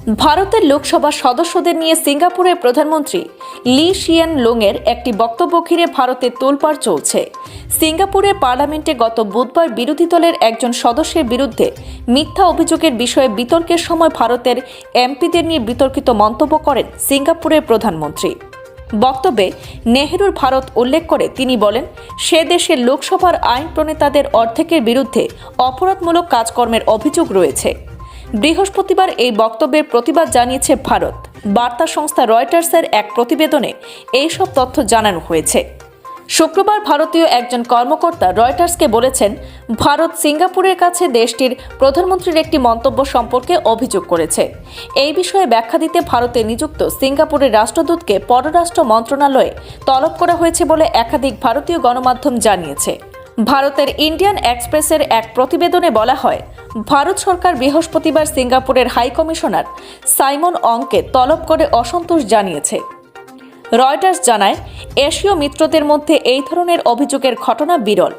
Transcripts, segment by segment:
ভারতের লোকসভা সদস্যদের নিয়ে সিঙ্গাপুরের প্রধানমন্ত্রী লি শিয়েন লুংয়ের একটি বক্তব্য ঘিরে ভারতের তোলপাড় চলছে। সিঙ্গাপুরের পার্লামেন্টে গত বুধবার বিরোধী দলের একজন সদস্যের বিরুদ্ধে মিথ্যা অভিযোগের বিষয়ে বিতর্কের সময় ভারতের এমপিদের নিয়ে বিতর্কিত মন্তব্য করেন সিঙ্গাপুরের প্রধানমন্ত্রী। বক্তব্যে নেহেরুর ভারত উল্লেখ করে তিনি বলেন, সে দেশের লোকসভার আইন প্রণেতাদের অর্ধেকের বিরুদ্ধে অপরাধমূলক কাজকর্মের অভিযোগ রয়েছে। বৃহস্পতিবার এই বক্তব্যের প্রতিবাদ জানিয়েছে ভারত। বার্তা সংস্থা রয়টার্সের এক প্রতিবেদনে এইসব তথ্য জানানো হয়েছে। শুক্রবার ভারতীয় একজন কর্মকর্তা রয়টার্সকে বলেছেন, ভারত সিঙ্গাপুরের কাছে দেশটির প্রধানমন্ত্রীর একটি মন্তব্য সম্পর্কে অভিযোগ করেছে। এই বিষয়ে ব্যাখ্যা দিতে ভারতে নিযুক্ত সিঙ্গাপুরের রাষ্ট্রদূতকে পররাষ্ট্র মন্ত্রণালয়ে তলব করা হয়েছে বলে একাধিক ভারতীয় গণমাধ্যম জানিয়েছে। ভারতের ইন্ডিয়ান এক্সপ্রেসের এক প্রতিবেদনে বলা হয়, ভারত সরকার বৃহস্পতিবার সিঙ্গাপুরের হাই কমিশনার সাইমন অংকে তলব করে অসন্তোষ জানিয়েছে। রয়টার্স জানায়, এশীয় মিত্রদের মধ্যে এই ধরনের অভিযোগের ঘটনা বিরল।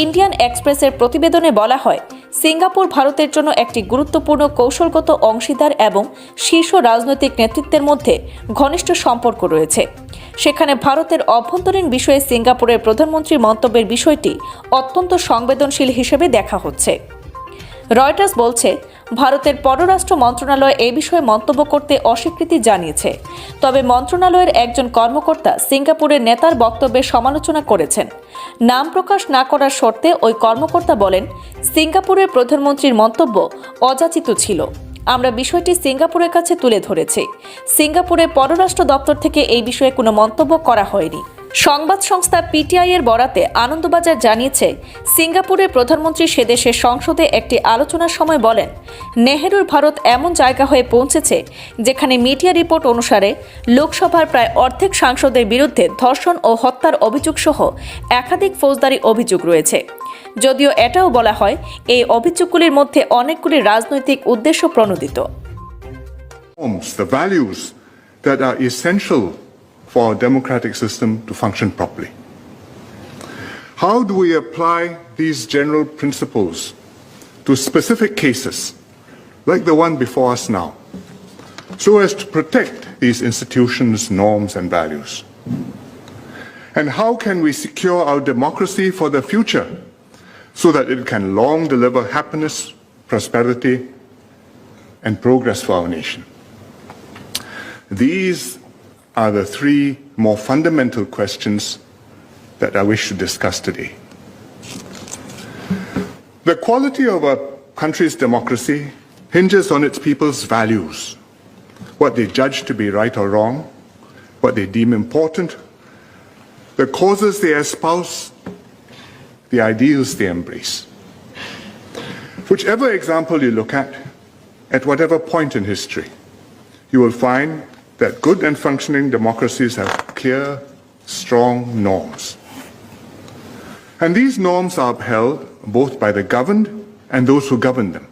ইন্ডিয়ান এক্সপ্রেসের প্রতিবেদনে বলা হয়, সিঙ্গাপুর ভারতের জন্য একটি গুরুত্বপূর্ণ কৌশলগত অংশীদার এবং শীর্ষ রাজনৈতিক নেতৃত্বের মধ্যে ঘনিষ্ঠ সম্পর্ক রয়েছে। সেখানে ভারতের অভ্যন্তরীণ বিষয়ে সিঙ্গাপুরের প্রধানমন্ত্রীর মন্তব্যের বিষয়টি অত্যন্ত সংবেদনশীল হিসেবে দেখা হচ্ছে। রয়টার্স বলছে, ভারতের পররাষ্ট্র মন্ত্রণালয় এই বিষয়ে মন্তব্য করতে অস্বীকৃতি জানিয়েছে। তবে মন্ত্রণালয়ের একজন কর্মকর্তা সিঙ্গাপুরের নেতার বক্তব্যের সমালোচনা করেছেন। নাম প্রকাশ না করার শর্তে ওই কর্মকর্তা বলেন, সিঙ্গাপুরের প্রধানমন্ত্রীর মন্তব্য অযাচিত ছিল। আমরা বিষয়টি সিঙ্গাপুরের কাছে তুলে ধরেছি। সিঙ্গাপুরের পররাষ্ট্র দপ্তর থেকে এই বিষয়ে কোনো মন্তব্য করা হয়নি। সংবাদ সংস্থা পিটিআই এর বরাতে আনন্দবাজার জানিয়েছে, সিঙ্গাপুরের প্রধানমন্ত্রী সে দেশের সংসদে একটি আলোচনার সময় বলেন, নেহেরুর ভারত এমন জায়গা হয়ে পৌঁছেছে যেখানে মিডিয়া রিপোর্ট অনুসারে লোকসভার প্রায় অর্ধেক সাংসদের বিরুদ্ধে ধর্ষণ ও হত্যার অভিযোগ সহ একাধিক ফৌজদারি অভিযোগ রয়েছে। যদিও এটাও বলা হয়, এই অভিযোগগুলির মধ্যে অনেকগুলি রাজনৈতিক উদ্দেশ্য প্রণোদিত। The values that are essential for our democratic system to function properly. How do we apply these general principles to specific cases like the one before us now, so as to protect these institutions, norms and values? And how can we secure our democracy for the future so that it can long deliver happiness, prosperity and progress for our nation? These are the three more fundamental questions that I wish to discuss today. The quality of a country's democracy hinges on its people's values, what they judge to be right or wrong, what they deem important, the causes they espouse, the ideals they embrace. Whichever example you look at whatever point in history, you will find that good and functioning democracies have clear, strong norms. And these norms are upheld both by the governed and those who govern them,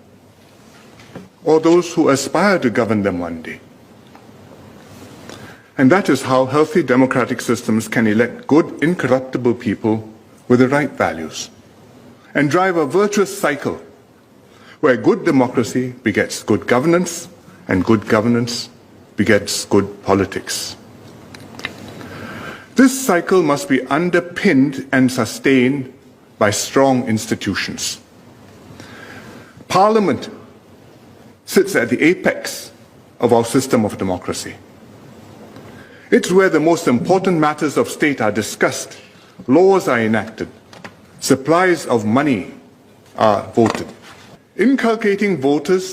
or those who aspire to govern them one day. And that is how healthy democratic systems can elect good, incorruptible people with the right values and drive a virtuous cycle where good democracy begets good governance and good governance begets good politics. This cycle must be underpinned and sustained by strong institutions. Parliament sits at the apex of our system of democracy. It's where the most important matters of state are discussed, laws are enacted, supplies of money are voted. Inculcating voters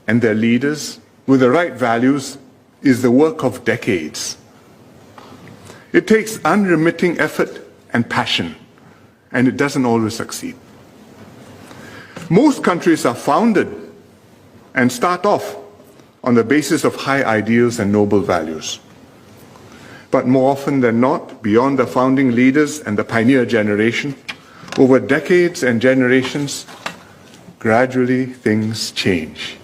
and their leaders with the right values is the work of decades. It takes unremitting effort and passion, and it doesn't always succeed. Most countries are founded and start off on the basis of high ideals and noble values. But more often than not, beyond the founding leaders and the pioneer generation, over decades and generations, gradually things change.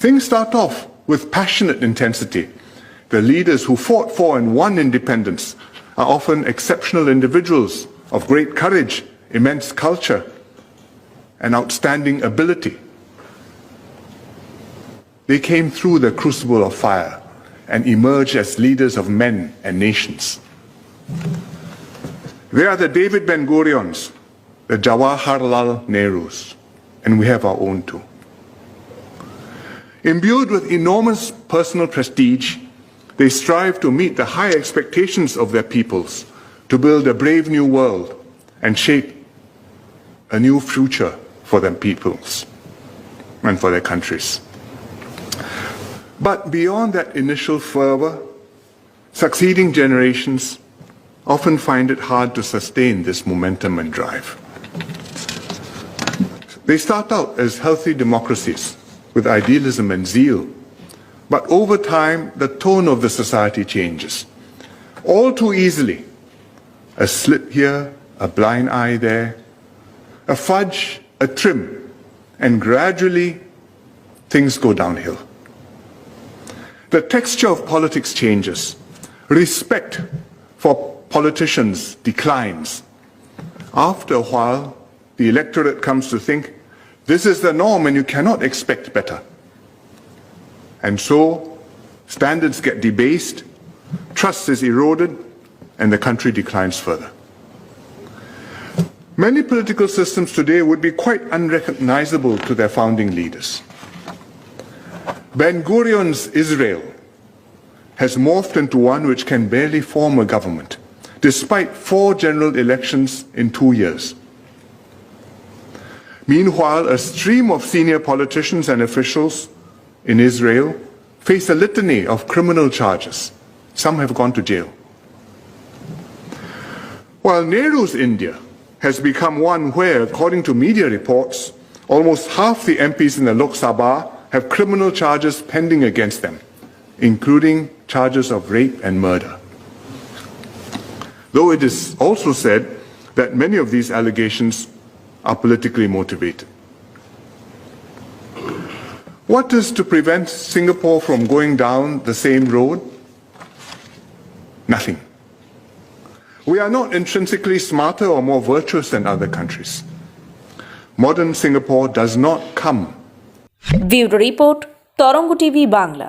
Things start off with passionate intensity. The leaders who fought for and won independence are often exceptional individuals of great courage, immense culture, and outstanding ability. they came through the crucible of fire and emerged as leaders of men and nations. They are the David Ben-Gurions, the Jawaharlal Nehrus, and we have our own too. Imbued with enormous personal prestige, they strive to meet the high expectations of their peoples to build a brave new world and shape a new future for their peoples and for their countries. But beyond that initial fervor, succeeding generations often find it hard to sustain this momentum and drive. They start out as healthy democracies with idealism and zeal, but over time, the tone of the society changes. All too easily, a slip here, a blind eye there, a fudge, a trim, and gradually things go downhill. The texture of politics changes. Respect for politicians declines. After a while, the electorate comes to think, this is the norm and you cannot expect better. And so, standards get debased, trust is eroded, and the country declines further. Many political systems today would be quite unrecognizable to their founding leaders. Ben-Gurion's Israel has morphed into one which can barely form a government, despite 4 general elections in 2 years. Meanwhile, a stream of senior politicians and officials in Israel face a litany of criminal charges. Some have gone to jail. While Nehru's India has become one where, according to media reports, almost half the MPs in the Lok Sabha have criminal charges pending against them, including charges of rape and murder. Though it is also said that many of these allegations are politically motivated. What is to prevent Singapore from going down the same road? Nothing. We are not intrinsically smarter or more virtuous than other countries. Modern Singapore does not come. Bureau report তরঙ্গ TV Bangla.